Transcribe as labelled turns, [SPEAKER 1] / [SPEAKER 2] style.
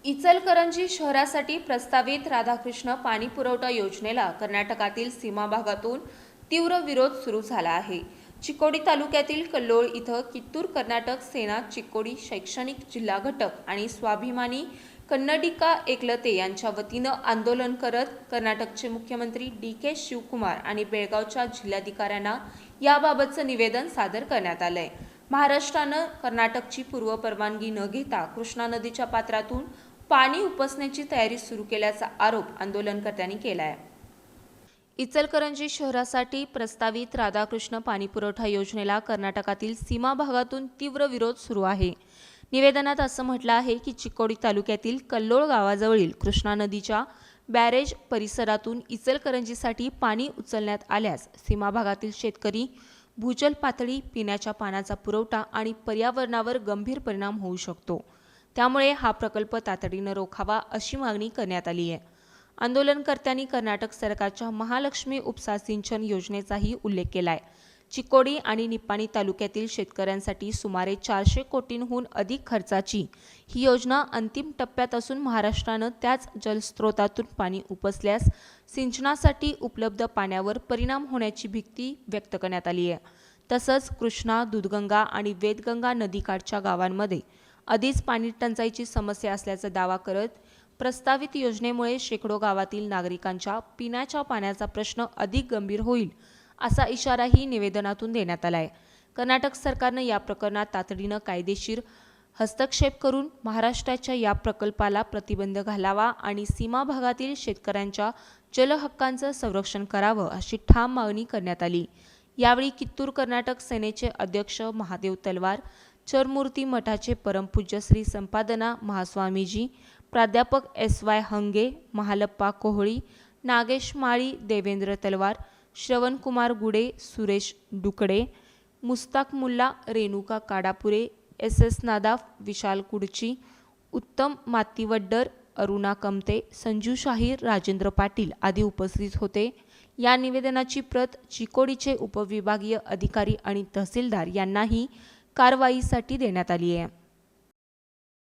[SPEAKER 1] इचलकरंजी शहरासाठी प्रस्तावित राधाकृष्ण पाणी पुरवठा योजनेला कर्नाटकातील सीमा भागातून तीव्र विरोध सुरू झाला आहे। चिकोडी तालुक्यातील कल्लोळ इथं कित्तूर कर्नाटक सेना चिकोडी शैक्षणिक जिल्हा घटक आणि स्वाभिमानी कन्नडिका एकलते यांच्या वतीनं आंदोलन करत कर्नाटकचे मुख्यमंत्री डी.के. शिवकुमार आणि बेळगावच्या जिल्हाधिकाऱ्यांना याबाबतचं निवेदन सादर करण्यात आलंय। महाराष्ट्रानं कर्नाटकची पूर्व परवानगी न घेता कृष्णा नदीच्या पात्रातून पाणी उपसण्याची तयारी सुरू केल्याचा आरोप आंदोलनकर्त्यांनी केला आहे। इचलकरंजी शहरासाठी प्रस्तावित राधाकृष्ण पाणीपुरवठा योजनेला कर्नाटकातील सीमा भागातून तीव्र विरोध सुरू आहे। निवेदनात असं म्हटलं आहे की चिकोडी तालुक्यातील कल्लोळ गावाजवळील कृष्णा नदीच्या बॅरेज परिसरातून इचलकरंजीसाठी पाणी उचलण्यात आल्यास सीमा भागातील शेतकरी, भूजल पातळी, पिण्याच्या पाण्याचा पुरवठा आणि पर्यावरणावर गंभीर परिणाम होऊ शकतो। त्यामुळे हा प्रकल्प तातडीनं रोखावा अशी मागणी करण्यात आली आहे। आंदोलनकर्त्यांनी कर्नाटक सरकारच्या महालक्ष्मी उपसा सिंचन योजनेचाही उल्लेख केलाय। चिकोडी आणि निप्पाणी तालुक्यातील शेतकऱ्यांसाठी सुमारे 400 कोटींहून अधिक खर्चाची ही योजना अंतिम टप्प्यात असून महाराष्ट्रानं त्याच जलस्रोतातून पाणी उपसल्यास सिंचनासाठी उपलब्ध पाण्यावर परिणाम होण्याची भीती व्यक्त करण्यात आली आहे। तसंच कृष्णा, दूधगंगा आणि वेदगंगा नदीकाठच्या गावांमध्ये आधीच पाणी टंचाईची समस्या असल्याचा दावा करत प्रस्तावित योजनेमुळे शेकडो गावातील नागरिकांच्या पिण्याच्या पाण्याचा प्रश्न अधिक गंभीर होईल असा इशाराही निवेदनातून देण्यात आलाय। कर्नाटक सरकारनं या प्रकरणात तातडीनं कायदेशीर हस्तक्षेप करून महाराष्ट्राच्या या प्रकल्पाला प्रतिबंध घालावा आणि सीमा भागातील शेतकऱ्यांच्या जलहक्कांचं संरक्षण करावं अशी ठाम मागणी करण्यात आली। यावेळी कित्तूर कर्नाटक सेनेचे अध्यक्ष महादेव तलवार, चरमूर्ती मठाचे परमपूज्य श्री संपादना महास्वामीजी, प्राध्यापक एस.वाय. हंगे, महालप्पा कोहळी, नागेश माळी, देवेंद्र तलवार, श्रवणकुमार गुडे, सुरेश डुकडे, मुस्ताक मुल्ला, रेणुका काडापुरे, एस.एस. नादाफ, विशाल कुडची, उत्तम मातीवड्डर, अरुणा कमते, संजू शाहीर, राजेंद्र पाटील आदी उपस्थित होते। या निवेदनाची प्रत चिकोडीचे उपविभागीय अधिकारी आणि तहसीलदार यांनाही कारवाईसाठी देण्यात आली आहे।